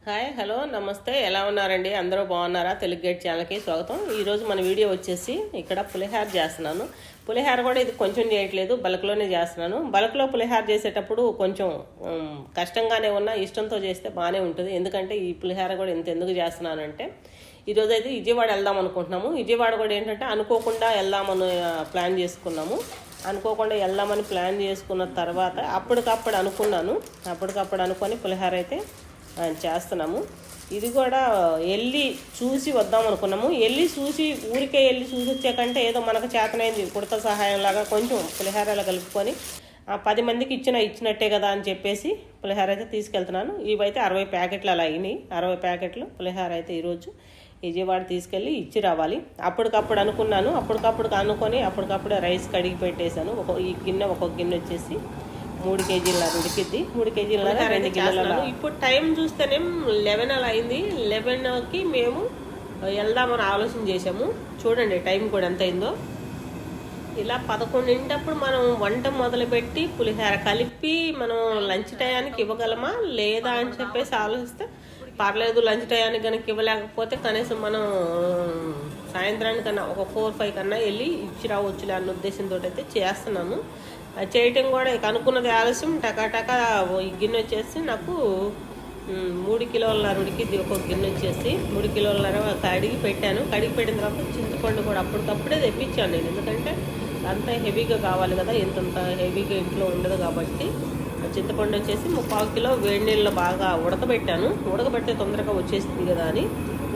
Hi hello నమస్తే, ఎలా ఉన్నారండి? అందరూ బాగున్నారా? తెలుగు గేట్ ఛానల్కి స్వాగతం. ఈరోజు మన వీడియో వచ్చేసి ఇక్కడ పులిహార చేస్తున్నాను. పులిహార కూడా ఇది కొంచెం చేయట్లేదు, బల్క్లోనే చేస్తున్నాను. బల్క్లో పులిహార చేసేటప్పుడు కొంచెం కష్టంగానే ఉన్నా ఇష్టంతో చేస్తే బాగానే ఉంటుంది. ఎందుకంటే ఈ పులిహార కూడా ఎందుకు చేస్తున్నానంటే ఈరోజు అయితే విజయవాడ వెళ్దాం అనుకుంటున్నాము. విజయవాడ కూడా ఏంటంటే అనుకోకుండా వెళ్దామని ప్లాన్ చేసుకున్నాము. అనుకోకుండా వెళ్దామని ప్లాన్ చేసుకున్న తర్వాత అప్పటికప్పుడు అనుకొని పులిహార అయితే చేస్తున్నాము. ఇది కూడా వెళ్ళి చూసి వద్దాం అనుకున్నాము. ఊరికే వెళ్ళి చూసి వచ్చాకంటే ఏదో మనకు చేతనైంది కుడత సహాయంలాగా కొంచెం పులిహారలా కలుపుకొని 10 మందికి ఇచ్చినట్టే కదా అని చెప్పేసి పులిహార అయితే తీసుకెళ్తున్నాను. ఇవైతే 60 ప్యాకెట్లు అలా అయినాయి. 60 ప్యాకెట్లు పులిహార అయితే ఈరోజు విజయవాడ తీసుకెళ్ళి ఇచ్చి రావాలి. అప్పటికప్పుడు అనుకున్నాను. అప్పటికప్పుడే రైస్ కడిగి పెట్టేశాను. ఈ గిన్నె ఒక్కొక్క గిన్నె వచ్చేసి 3 కేజీలన్నర ఉడికిద్ది. 3 కేజీలన్నర 2 గిన్నెలలో. ఇప్పుడు టైం చూస్తేనే 11 అలా అయింది. 11కి మేము వెళ్దామని ఆలోచన చేసాము. చూడండి టైం కూడా ఎంత అయిందో. ఇలా 11 మనం వంట మొదలుపెట్టి పులిహార కలిపి మనం లంచ్ టయానికి ఇవ్వగలమా లేదా అని చెప్పేసి ఆలోచిస్తే పర్లేదు. లంచ్ టయానికి కనుక ఇవ్వలేకపోతే కనీసం మనం సాయంత్రానికన్నా ఒక 4-5 కన్నా వెళ్ళి ఇచ్చి రావచ్చులే అన్న ఉద్దేశంతో అయితే చేస్తున్నాము. చేయటం కూడా అనుకున్నది ఆలస్యం. టకాటకా ఈ గిన్నె వచ్చేసి నాకు 3 కిలోలన్నర ఉడికిద్ది. ఒక్కొక్క గిన్నె వచ్చేసి 3 కిలోలన్నర కడిగి పెట్టాను. కడిగి పెట్టిన తర్వాత చింతపండు కూడా అప్పటికప్పుడే తెప్పించాను నేను. ఎందుకంటే అంతా హెవీగా కావాలి కదా, ఇంతంత హెవీగా ఇంట్లో ఉండదు కాబట్టి చింతపండు వచ్చేసి 3/4 కిలో వేడి నీళ్ళు బాగా ఉడకబెడితే తొందరగా వచ్చేస్తుంది కదా అని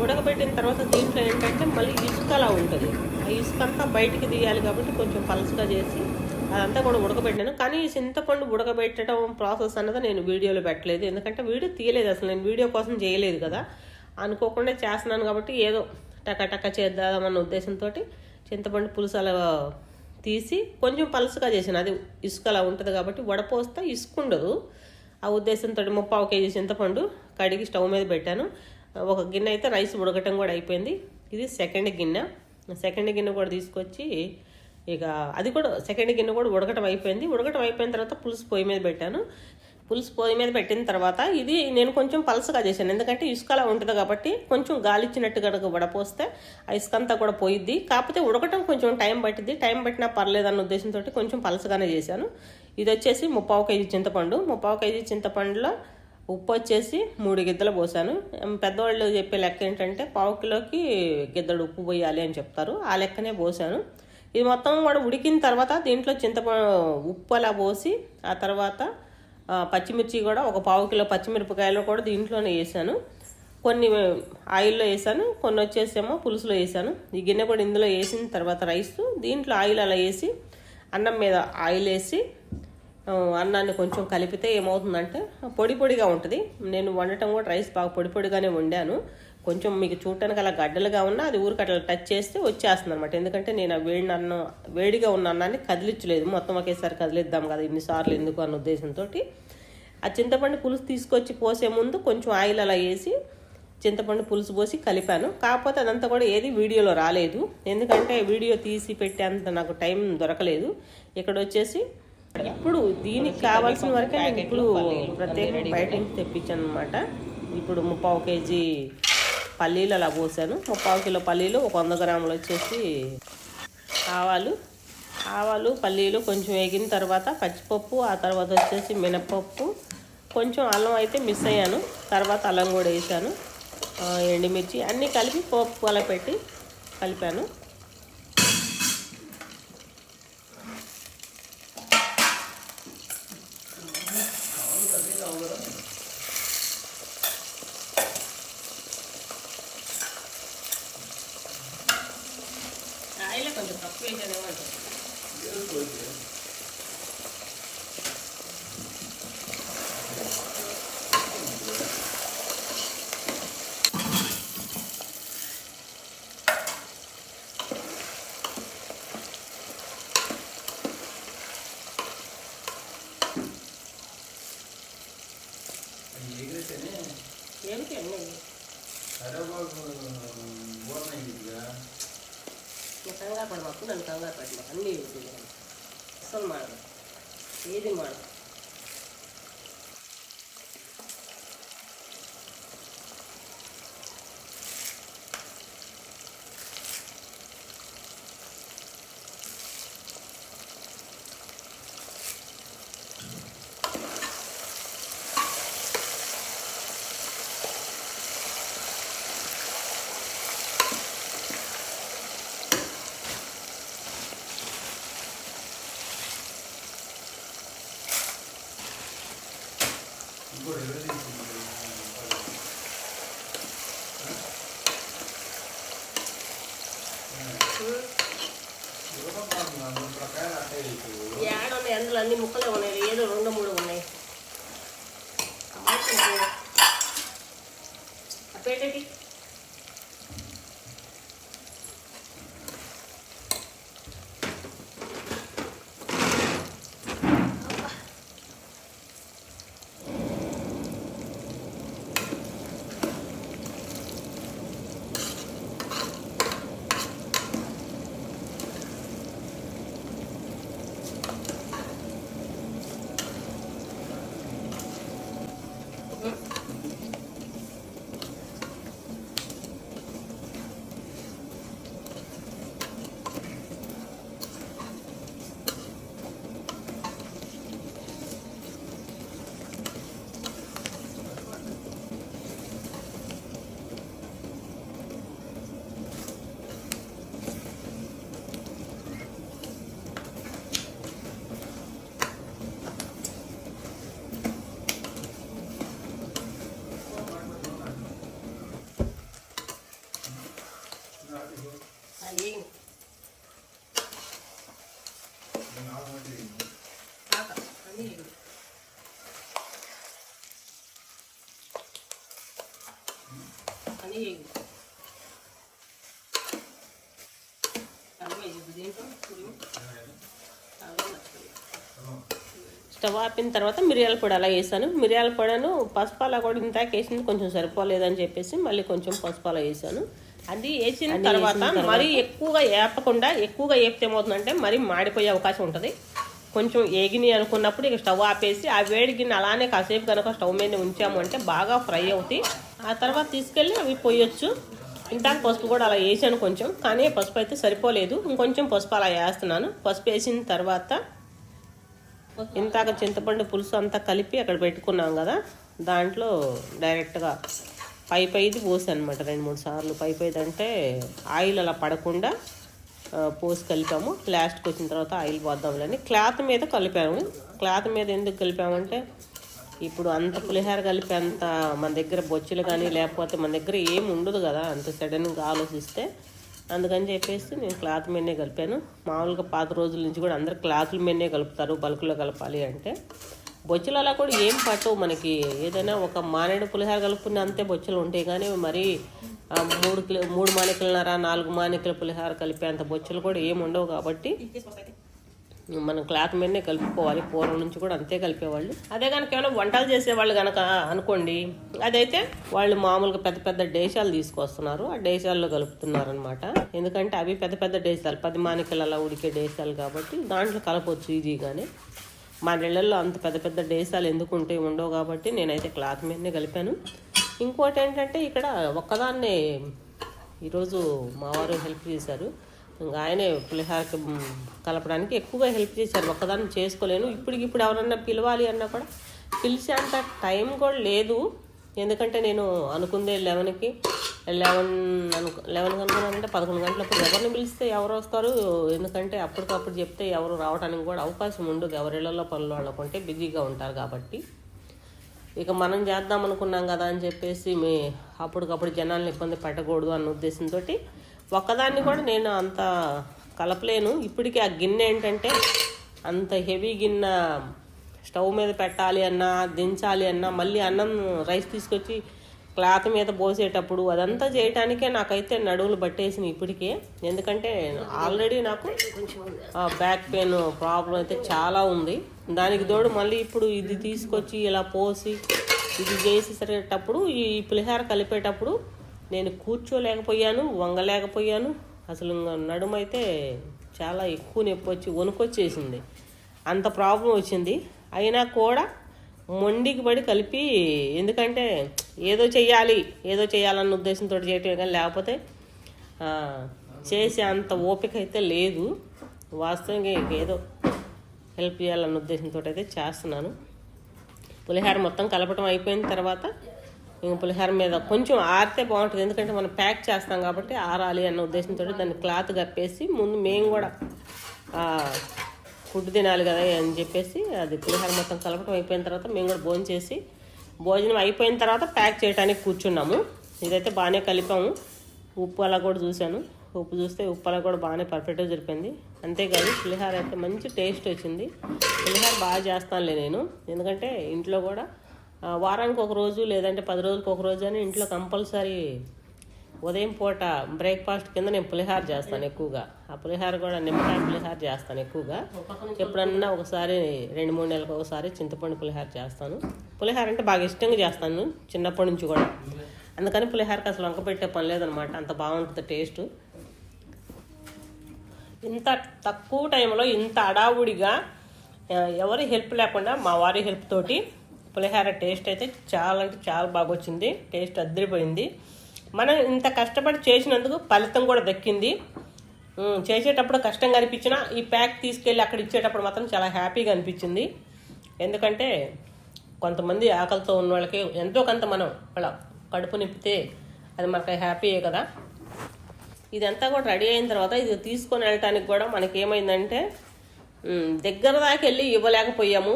ఉడకబెట్టిన తర్వాత దీంట్లో ఏంటంటే మళ్ళీ ఇసుక అలా ఉంటుంది. ఆ ఇసుక అంతా బయటికి తీయాలి కాబట్టి కొంచెం పలుసుగా చేసి అదంతా కూడా ఉడకబెట్టాను. కానీ చింతపండు ఉడకబెట్టడం ప్రాసెస్ అన్నది నేను వీడియోలో పెట్టలేదు. ఎందుకంటే వీడియో తీయలేదు, అసలు నేను వీడియో కోసం చేయలేదు కదా, అనుకోకుండా చేస్తున్నాను కాబట్టి ఏదో టక చేద్దామన్న ఉద్దేశంతో చింతపండు పులుసు అలా తీసి కొంచెం పలుసుగా చేశాను. అది ఇసుక అలా ఉంటుంది కాబట్టి వడపోస్తే ఇసుక ఉండదు. ఆ ఉద్దేశంతో 3/4 కేజీ చింతపండు కడిగి స్టవ్ మీద పెట్టాను. ఒక గిన్నె అయితే రైస్ ఉడకటం కూడా అయిపోయింది. ఇది సెకండ్ గిన్నె కూడా తీసుకొచ్చి ఇక అది కూడా సెకండ్ గిన్నె కూడా ఉడకటం అయిపోయిన తర్వాత పులుసు పొయ్యి మీద పెట్టాను. పులుసు పొయ్యి మీద పెట్టిన తర్వాత ఇది నేను కొంచెం పలసగా చేశాను. ఎందుకంటే ఇసుకలా ఉంటుంది కాబట్టి కొంచెం గాలిచ్చినట్టు కనుక వడపోస్తే ఆ ఇసుక అంతా కూడా పోయిద్ది. కాకపోతే ఉడకటం కొంచెం టైం పట్టినా పర్లేదన్న ఉద్దేశంతో కొంచెం పలసగానే చేశాను. ఇది వచ్చేసి 3/4 కేజీ చింతపండు. 3/4 కేజీ చింతపండులో ఉప్పు వచ్చేసి 3 గిద్దలు పోసాను. పెద్దవాళ్ళు చెప్పే లెక్క ఏంటంటే 1/4 కిలోకి గిద్దడు ఉప్పు పోయాలి అని చెప్తారు. ఆ లెక్కనే పోసాను. ఇది మొత్తం కూడా ఉడికిన తర్వాత దీంట్లో ఉప్పు అలా పోసి ఆ తర్వాత పచ్చిమిర్చి కూడా ఒక 1/4 కిలో పచ్చిమిరపకాయలు కూడా దీంట్లోనే వేసాను. కొన్ని ఆయిల్లో వేసాను, కొన్ని వచ్చేసేమో పులుసులో వేసాను. ఈ గిన్నె కూడా ఇందులో వేసిన తర్వాత రైస్ దీంట్లో ఆయిల్ అలా వేసి అన్నం మీద ఆయిల్ వేసి అన్నాన్ని కొంచెం కలిపితే ఏమవుతుందంటే పొడిగా ఉంటుంది. నేను వండటం కూడా రైస్ బాగా పొడిగానే వండాను. కొంచెం మీకు చూడటానికి అలా గడ్డలుగా ఉన్నా అది ఊరికి అట్లా టచ్ చేస్తే వచ్చేస్తుంది అనమాట. ఎందుకంటే నేను వేడిగా ఉన్న అన్నాన్ని కదిలించలేదు, మొత్తం ఒకేసారి కదిలిద్దాం కదా ఇన్నిసార్లు ఎందుకు అన్న ఉద్దేశంతో ఆ చింతపండు పులుసు తీసుకొచ్చి పోసే ముందు కొంచెం ఆయిల్ అలా వేసి చింతపండు పులుసు పోసి కలిపాను. కాకపోతే అదంతా కూడా ఏది వీడియోలో రాలేదు, ఎందుకంటే వీడియో తీసి పెట్టేంత నాకు టైం దొరకలేదు. ఇక్కడ వచ్చేసి ఇప్పుడు దీనికి కావాల్సిన వరకే నేను ఇప్పుడు ప్రత్యేకంగా బయట నుంచి తెప్పించాను అనమాట. ఇప్పుడు 3/4 కేజీ పల్లీలు అలా పోసాను. 3/4 కిలో పల్లీలు, ఒక 100 గ్రాములు వచ్చేసి ఆవాలు పల్లీలు కొంచెం వేగిన తర్వాత పచ్చిపప్పు, ఆ తర్వాత వచ్చేసి మినపప్పు, కొంచెం అల్లం అయితే మిస్ అయ్యాను, తర్వాత అల్లం కూడా వేసాను, ఎండుమిర్చి అన్నీ కలిపి పప్పు అలా పెట్టి కలిపాను. ఆయిల్ కొంచెం తక్కువ వేసానేమంటారు. ఏమిటి అన్నీ కంగారు పడమాకు, నన్ను కంగారు పెట్టమాకు, అన్నీ అస్సలు మాడదు, ఏది మాడదు. అన్ని ముక్కలే ఉన్నాయి, ఏదో 2-3 ఉన్నాయి. పెట్టేటి స్టవ్ ఆపిన తర్వాత మిరియాల పొడి అలా వేసాను. మిరియాల పొడను పసుపు అలా కూడా ఇంతాక వేసింది కొంచెం సరిపోలేదని చెప్పేసి మళ్ళీ కొంచెం పసుపు అలా వేసాను. అది వేసిన తర్వాత మరీ ఎక్కువగా వేపకుండా, ఎక్కువగా వేపితే ఏమవుతుందంటే మరీ మాడిపోయే అవకాశం ఉంటుంది. కొంచెం ఏగిని అనుకున్నప్పుడు ఇక స్టవ్ ఆపేసి ఆ వేడి గిన్నె అలానే కాసేపు కనుక స్టవ్ మీద ఉంచాము అంటే బాగా ఫ్రై అవుతాయి. ఆ తర్వాత తీసుకెళ్ళి అవి పోయొచ్చు. ఇంతాక పసుపు కూడా అలా వేసాను కొంచెం, కానీ పసుపు అయితే సరిపోలేదు. ఇంకొంచెం పసుపు అలా వేస్తున్నాను. పసుపు వేసిన తర్వాత ఇంతాక చింతపండు పులుసు అంతా కలిపి అక్కడ పెట్టుకున్నాం కదా, దాంట్లో డైరెక్ట్గా పైది పోసాను అనమాట. 2-3 సార్లు పైది అంటే ఆయిల్ అలా పడకుండా పోసి కలిపాము. లాస్ట్కి వచ్చిన తర్వాత ఆయిల్ పోద్దాంలని క్లాత్ మీద కలిపాము. క్లాత్ మీద ఎందుకు కలిపామంటే ఇప్పుడు అంత పులిహోర కలిపి అంత మన దగ్గర బొచ్చులు కానీ లేకపోతే మన దగ్గర ఏమి ఉండదు కదా అంత సడన్గా ఆలోచిస్తే, అందుకని చెప్పేసి నేను క్లాత్ మీదనే కలిపాను. మామూలుగా పాత రోజుల నుంచి కూడా అందరు క్లాతుల మీదనే కలుపుతారు బల్క్లో కలపాలి అంటే. బొచ్చులు అలా కూడా ఏం పట్టవు మనకి. ఏదైనా ఒక మానేడు పులిహోర కలుపుకున్న అంతే బొచ్చులు ఉంటాయి, కానీ మరి 3 మానికలన్నర 4 మానికల పులిహోర కలిపే అంత బొచ్చులు కూడా ఏమి ఉండవు. కాబట్టి మనం క్లాత్ మీదనే కలుపుకోవాలి. పూర్వం నుంచి కూడా అంతే కలిపేవాళ్ళు. అదే కనుక ఏమైనా వంటలు చేసేవాళ్ళు కనుక అనుకోండి, అదైతే వాళ్ళు మామూలుగా పెద్ద పెద్ద డేషాలు తీసుకొస్తున్నారు, ఆ డేషాల్లో కలుపుతున్నారు అనమాట. ఎందుకంటే అవి పెద్ద పెద్ద డేషాలు 10 మానికలు అలా ఉడికే డేషాలు కాబట్టి దాంట్లో కలపవచ్చు ఈజీగానే. మా నీళ్ళల్లో అంత పెద్ద పెద్ద డేషాలు ఎందుకు ఉంటాయి, ఉండవు కాబట్టి నేనైతే క్లాత్ మీదనే కలిపాను. ఇంకోటి ఏంటంటే ఇక్కడ ఒక్కదాన్నే ఈరోజు మా వారు హెల్ప్ చేశారు. ఇంకా ఆయనే పులిహోరకి కలపడానికి ఎక్కువగా హెల్ప్ చేశారు. ఒక్కదాన్ని చేసుకోలేను. ఇప్పుడు ఎవరన్నా పిలవాలి అన్నా కూడా పిలిచేంత టైం కూడా లేదు. ఎందుకంటే నేను అనుకుందే 11కి 11 అనుకున్నానంటే 11 గంటలప్పుడు ఎవరిని పిలిస్తే ఎవరు వస్తారు. ఎందుకంటే అప్పటికప్పుడు చెప్తే ఎవరు రావడానికి కూడా అవకాశం ఉండదు. ఎవరిళ్లలో పనులు వాళ్ళకుంటే బిజీగా ఉంటారు కాబట్టి. ఇక మనం చేద్దాం అనుకున్నాం కదా అని చెప్పేసి అప్పటికప్పుడు జనాలను ఇబ్బంది పెట్టకూడదు అన్న ఉద్దేశంతో ఒక్కదాన్ని కూడా నేను అంత కలపలేను. ఇప్పటికీ ఆ గిన్నె ఏంటంటే అంత హెవీ గిన్నె స్టవ్ మీద పెట్టాలి అన్నా, దించాలి అన్నా, మళ్ళీ అన్నం రైస్ తీసుకొచ్చి క్లాత్ మీద పోసేటప్పుడు అదంతా చేయటానికే నాకైతే నడువులు పట్టేసింది ఇప్పటికే. ఎందుకంటే ఆల్రెడీ నాకు బ్యాక్ పెయిన్ ప్రాబ్లం అయితే చాలా ఉంది. దానికి తోడు మళ్ళీ ఇప్పుడు ఇది తీసుకొచ్చి ఇలా పోసి ఇది చేసేటప్పుడు ఈ పులిహోర కలిపేటప్పుడు నేను కూర్చోలేకపోయాను, వంగలేకపోయాను. అసలు నడుమైతే చాలా ఎక్కువ నొప్పి వచ్చి వణుకొచ్చేసింది. అంత ప్రాబ్లం వచ్చింది. అయినా కూడా మొండికి పడి కలిపి, ఎందుకంటే ఏదో చేయాలన్న ఉద్దేశంతో చేయటమే కానీ లేకపోతే చేసే అంత ఓపిక అయితే లేదు. వాస్తవంగా ఏదో హెల్ప్ చేయాలన్న ఉద్దేశంతో అయితే చేస్తున్నాను. పులిహోర మొత్తం కలపటం అయిపోయిన తర్వాత ఇంక పులిహోర మీద కొంచెం ఆరితే బాగుంటుంది. ఎందుకంటే మనం ప్యాక్ చేస్తాం కాబట్టి ఆరాలి అన్న ఉద్దేశంతో దాన్ని క్లాత్ కప్పేసి ముందు మేము కూడా ఫుడ్ తినాలి కదా అని చెప్పేసి అది పులిహోర మొత్తం కలపటం అయిపోయిన తర్వాత మేము కూడా భోజనం అయిపోయిన తర్వాత ప్యాక్ చేయడానికి కూర్చున్నాము. ఇదైతే బాగానే కలిపాము. ఉప్పు అలా కూడా చూశాను, ఉప్పు చూస్తే ఉప్పు అలా కూడా బాగానే పర్ఫెక్ట్గా సరిపోయింది. అంతేకాదు పులిహార అయితే మంచి టేస్ట్ వచ్చింది. పులిహార బాగా చేస్తానులే నేను, ఎందుకంటే ఇంట్లో కూడా వారానికి ఒక రోజు లేదంటే 10 రోజులకు ఒక రోజు అని ఇంట్లో కంపల్సరీ ఉదయం పూట బ్రేక్ఫాస్ట్ కింద నేను పులిహార చేస్తాను ఎక్కువగా. ఆ పులిహార కూడా నిమ్మకాయ పులిహార చేస్తాను ఎక్కువగా. ఎప్పుడన్నా ఒకసారి 2-3 నెలలకు ఒకసారి చింతపండు పులిహార చేస్తాను. పులిహార అంటే బాగా ఇష్టంగా చేస్తాను చిన్నప్పటి నుంచి కూడా, అందుకని పులిహారకి అసలు వంక పెట్టే పని లేదనమాట. అంత బాగుంటుంది టేస్ట్. ఇంత తక్కువ టైంలో ఇంత అడావుడిగా ఎవరి హెల్ప్ లేకుండా మా వారి హెల్ప్ తోటి పులిహార టేస్ట్ అయితే చాలా అంటే చాలా బాగా వచ్చింది. టేస్ట్ అద్దరిపోయింది. మనం ఇంత కష్టపడి చేసినందుకు ఫలితం కూడా దక్కింది. చేసేటప్పుడు కష్టంగా అనిపించినా ఈ ప్యాక్ తీసుకెళ్ళి అక్కడ ఇచ్చేటప్పుడు మాత్రం చాలా హ్యాపీగా అనిపించింది. ఎందుకంటే కొంతమంది ఆకలితో ఉన్న వాళ్ళకి ఎంతో కొంత మనం వాళ్ళ కడుపు నింపితే అది మనకి హ్యాపీయే కదా. ఇదంతా కూడా రెడీ అయిన తర్వాత ఇది తీసుకొని వెళ్ళటానికి కూడా మనకి ఏమైందంటే దగ్గర దాకా వెళ్ళి ఇవ్వలేకపోయాము.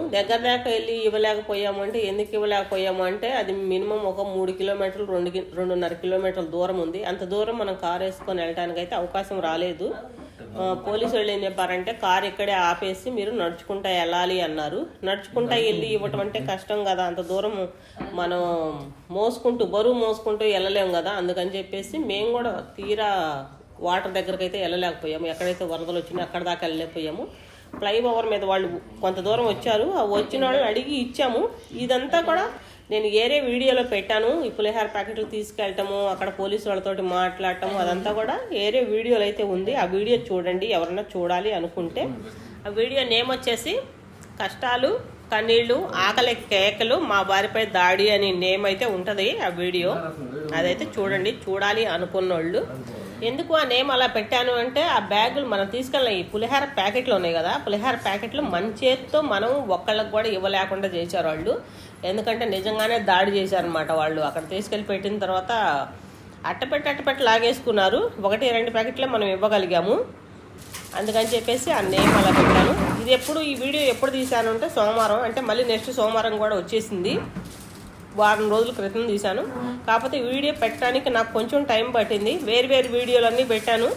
అంటే ఎందుకు ఇవ్వలేకపోయాము అంటే అది మినిమం ఒక 3 కిలోమీటర్లు 2.5 కిలోమీటర్ల దూరం ఉంది. అంత దూరం మనం కారు వేసుకొని వెళ్ళడానికి అయితే అవకాశం రాలేదు. పోలీసు వాళ్ళు ఏం చెప్పారంటే కారు ఇక్కడే ఆపేసి మీరు నడుచుకుంటా వెళ్ళాలి అన్నారు. నడుచుకుంటా వెళ్ళి ఇవ్వటం అంటే కష్టం కదా, అంత దూరం మనం బరువు మోసుకుంటూ వెళ్ళలేము కదా. అందుకని చెప్పేసి మేము కూడా తీరా వాటర్ దగ్గరకు అయితే వెళ్ళలేకపోయాము. ఎక్కడైతే వరదలు వచ్చినాయో అక్కడ దాకా వెళ్ళలేకపోయాము. ఫ్లైఓవర్ మీద వాళ్ళు కొంత దూరం వచ్చారు, ఆ వచ్చిన వాళ్ళని అడిగి ఇచ్చాము. ఇదంతా కూడా నేను ఏరే వీడియోలో పెట్టాను. ఈ పులిహార ప్యాకెట్లు తీసుకెళ్ళటము, అక్కడ పోలీసు వాళ్ళతోటి మాట్లాడటము, అదంతా కూడా ఏరే వీడియోలు అయితే ఉంది. ఆ వీడియో చూడండి ఎవరన్నా చూడాలి అనుకుంటే. ఆ వీడియో నేమ్ వచ్చేసి కష్టాలు కన్నీళ్ళు ఆకలి కేకలు మా వారిపై దాడి అని నేమ్ అయితే ఉంటుంది ఆ వీడియో. అదైతే చూడండి, చూడాలి అనుకున్నోళ్ళు. ఎందుకు ఆ నేమ్ అలా పెట్టాను అంటే ఆ బ్యాగులు మనం తీసుకెళ్ళిన ఈ పులిహార ప్యాకెట్లు ఉన్నాయి కదా, పులిహార ప్యాకెట్లు మన చేతితో మనం ఒక్కళ్ళకి కూడా ఇవ్వలేకుండా చేశారు వాళ్ళు. ఎందుకంటే నిజంగానే దాడి చేశారనమాట వాళ్ళు. అక్కడ తీసుకెళ్ళి పెట్టిన తర్వాత అట్టపెట్టి లాగేసుకున్నారు. 1-2 ప్యాకెట్లే మనం ఇవ్వగలిగాము. అందుకని చెప్పేసి ఆ నేమ్ అలా పెట్టాను. ఈ వీడియో ఎప్పుడు తీశాను అంటే సోమవారం, అంటే మళ్ళీ నెక్స్ట్ సోమవారం కూడా వచ్చేసింది. వారం రోజుల క్రితం తీశాను. కాకపోతే వీడియో పెట్టడానికి నాకు కొంచెం టైం పట్టింది. వేరు వీడియోలన్నీ పెట్టాను.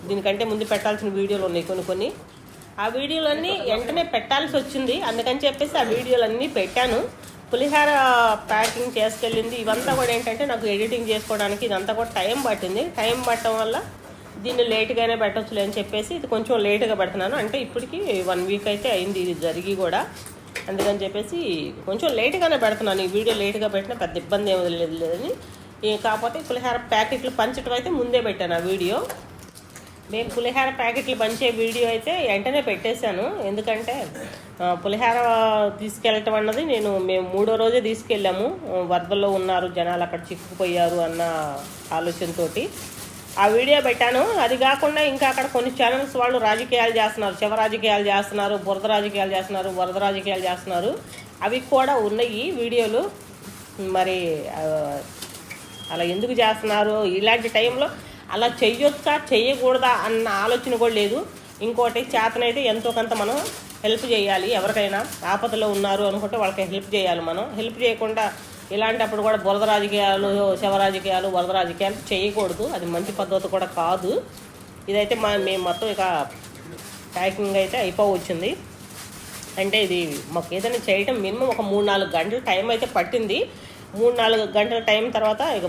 దీనికంటే ముందు పెట్టాల్సిన వీడియోలు ఉన్నాయి కొన్ని. ఆ వీడియోలన్నీ వెంటనే పెట్టాల్సి వచ్చింది. అందుకని చెప్పేసి ఆ వీడియోలన్నీ పెట్టాను. పులిహార ప్యాకింగ్ చేసుకెళ్ళింది ఇవంతా కూడా ఏంటంటే నాకు ఎడిటింగ్ చేసుకోవడానికి ఇదంతా కూడా టైం పట్టింది. టైం పట్టడం వల్ల దీన్ని లేట్గానే పెట్టొచ్చులే అని చెప్పేసి ఇది కొంచెం లేట్గా పెడుతున్నాను. అంటే ఇప్పటికి 1 వీక్ అయితే అయింది ఇది జరిగి కూడా. అందుకని చెప్పేసి కొంచెం లేట్గానే పెడుతున్నాను. ఈ వీడియో లేట్గా పెట్టినా పెద్ద ఇబ్బంది ఏమీ లేదని. కాకపోతే పులిహార ప్యాకెట్లు పంచడం అయితే ముందే పెట్టాను ఆ వీడియో. మేము పులిహార ప్యాకెట్లు పంచే వీడియో అయితే వెంటనే పెట్టేశాను. ఎందుకంటే పులిహార తీసుకెళ్ళటం అన్నది మేము 3వ రోజే తీసుకెళ్ళాము. వరదల్లో ఉన్నారు జనాలు, అక్కడ చిక్కుకుపోయారు అన్న ఆలోచనతోటి ఆ వీడియో పెట్టాను. అది కాకుండా ఇంకా అక్కడ కొన్ని ఛానల్స్ వాళ్ళు రాజకీయాలు చేస్తున్నారు, శవ రాజకీయాలు చేస్తున్నారు, బురద రాజకీయాలు చేస్తున్నారు, వరద రాజకీయాలు చేస్తున్నారు. అవి కూడా ఉన్నాయి వీడియోలు. మరి అలా ఎందుకు చేస్తున్నారు, ఇలాంటి టైంలో అలా చెయ్యొచ్చా చెయ్యకూడదా అన్న ఆలోచన కూడా లేదు. ఇంకోటి చేతనైతే ఎంతో కొంత మనం హెల్ప్ చేయాలి. ఎవరికైనా ఆపదలో ఉన్నారు అనుకుంటే వాళ్ళకి హెల్ప్ చేయాలి. మనం హెల్ప్ చేయకుండా ఇలాంటప్పుడు కూడా బురద రాజకీయాలు, శవ రాజకీయాలు, వరద రాజకీయాలు చేయకూడదు. అది మంచి పద్ధతి కూడా కాదు. ఇదైతే మేము మొత్తం ఇక ప్యాకింగ్ అయితే అయిపోవచ్చింది. అంటే ఇది మాకు ఏదైనా చేయటం మినిమం ఒక 3-4 గంటల టైం అయితే పట్టింది. 3-4 గంటల టైం తర్వాత ఇక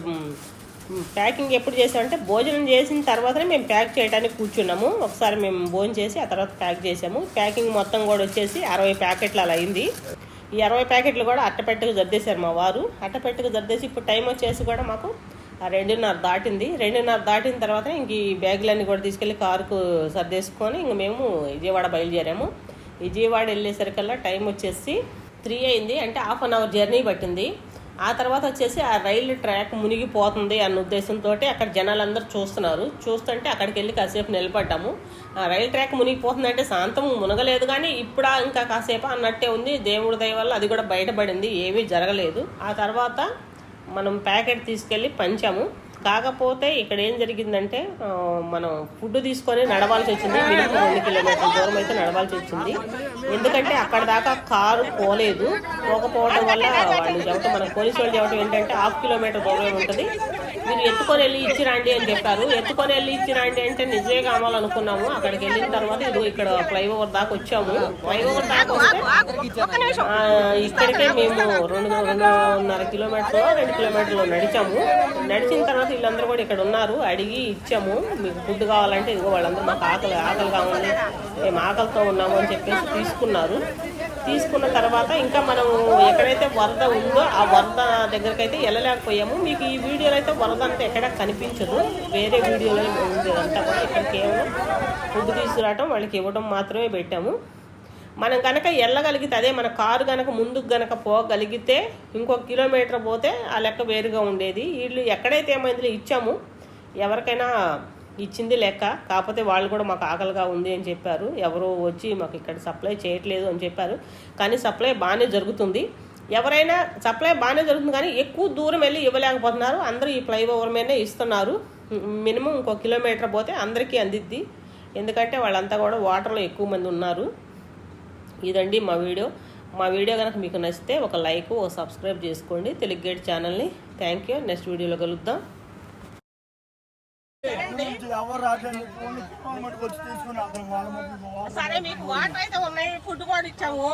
ప్యాకింగ్ ఎప్పుడు చేసామంటే భోజనం చేసిన తర్వాతనే మేము ప్యాక్ చేయడానికి కూర్చున్నాము. ఒకసారి మేము భోజనం చేసి ఆ తర్వాత ప్యాక్ చేసాము. ప్యాకింగ్ మొత్తం కూడా వచ్చేసి 60 ప్యాకెట్లు అలా అయింది. ఈ 60 ప్యాకెట్లు కూడా అట్టపెట్టుకు సర్దేశారు మా వారు. అట్టపెట్టుకు సర్దేసి ఇప్పుడు టైం వచ్చేసి కూడా మాకు 2:30 దాటింది. 2:30 దాటిన తర్వాత ఇంక ఈ బ్యాగులన్నీ కూడా తీసుకెళ్ళి కారుకు సర్దేసుకొని ఇంక మేము విజయవాడ బయలుదేరాము. విజయవాడ వెళ్ళేసరికల్లా టైం వచ్చేసి 3 అయింది. అంటే 1/2 అవర్ జర్నీ పట్టింది. ఆ తర్వాత వచ్చేసి ఆ రైలు ట్రాక్ మునిగిపోతుంది అన్న ఉద్దేశంతో అక్కడ జనాలందరూ చూస్తుంటే అక్కడికి వెళ్ళి కాసేపు నిలబడ్డాము. ఆ రైలు ట్రాక్ మునిగిపోతుందంటే శాంతం మునగలేదు, కానీ ఇప్పుడు ఇంకా కాసేపు అన్నట్టే ఉంది. దేవుడి దయ వల్ల అది కూడా బయటపడింది, ఏమీ జరగలేదు. ఆ తర్వాత మనం ప్యాకెట్ తీసుకెళ్ళి పంచాము. కాకపోతే ఇక్కడ ఏం జరిగిందంటే మనం ఫుడ్ తీసుకొని నడవాల్సి వచ్చింది. మినిమం 2 కిలోమీటర్ల దూరం అయితే నడవాల్సి వచ్చింది. ఎందుకంటే అక్కడ దాకా కారు పోకపోవడం వల్ల వాళ్ళు చెప్పడం, మన పోలీసు వాళ్ళు చెప్పడం ఏంటంటే 1/2 కిలోమీటర్ దూరం ఉంటుంది, మీరు ఎత్తుకొని వెళ్ళి ఇచ్చిరండి అని చెప్పారు. ఎత్తుకొని వెళ్ళి ఇచ్చిరండి అంటే నిజమే కావాలనుకున్నాము. అక్కడికి వెళ్ళిన తర్వాత ఇక్కడ ఫ్లైఓవర్ దాకా వచ్చాము. ఫ్లైఓవర్ దాకా వస్తే ఇక్కడికే మేము 2.5 కిలోమీటర్లు 2 కిలోమీటర్లు నడిచాము. నడిచిన తర్వాత వీళ్ళందరూ కూడా ఇక్కడ ఉన్నారు, అడిగి ఇచ్చాము. మీకు ఫుడ్ కావాలంటే ఇదిగో వాళ్ళందరూ మాకు ఆకలి కావాలి, మేము ఆకలితో ఉన్నాము అని చెప్పేసి తీసుకున్నారు. తీసుకున్న తర్వాత ఇంకా మనం ఎక్కడైతే వరద ఉందో ఆ వరద దగ్గరికి అయితే వెళ్ళలేకపోయాము. మీకు ఈ వీడియోలో అయితే వరద అంతా ఎక్కడ కనిపించదు, వేరే వీడియోలో ఉంది అంతా కూడా. ఇక్కడ కేవలం ఫుడ్ తీసుకురావటం వాళ్ళకి ఇవ్వడం మాత్రమే పెట్టాము. మనం కనుక వెళ్ళగలిగితే, అదే మన కారు కనుక ముందుకు కనుక పోగలిగితే 1 కిలోమీటర్ పోతే ఆ లెక్క వేరుగా ఉండేది. వీళ్ళు ఎక్కడైతే ఏమైందో ఇచ్చాము, ఎవరికైనా ఇచ్చింది లెక్క. కాకపోతే వాళ్ళు కూడా మాకు ఆకలిగా ఉంది అని చెప్పారు. ఎవరో వచ్చి మాకు ఇక్కడ సప్లై చేయట్లేదు అని చెప్పారు. కానీ సప్లై బాగానే జరుగుతుంది. ఎవరైనా సప్లై బాగానే జరుగుతుంది, కానీ ఎక్కువ దూరం వెళ్ళి ఇవ్వలేకపోతున్నారు. అందరూ ఈ ఫ్లైఓవర్ మీదనే ఇస్తున్నారు. మినిమం 1 కిలోమీటర్ పోతే అందరికీ అందిద్ది. ఎందుకంటే వాళ్ళంతా కూడా వాటర్లో ఎక్కువ మంది ఉన్నారు. ఇదండి మా వీడియో కనుక మీకు నచ్చితే ఒక లైక్, ఒక సబ్స్క్రైబ్ చేసుకోండి తెలుగు గేట్ ఛానల్ని. Thank you. నెక్స్ట్ వీడియోలో కలుద్దాం. సరే, మీకు వాటర్ అయితే ఉన్నాయి, ఫుడ్ కూడా ఇచ్చాము.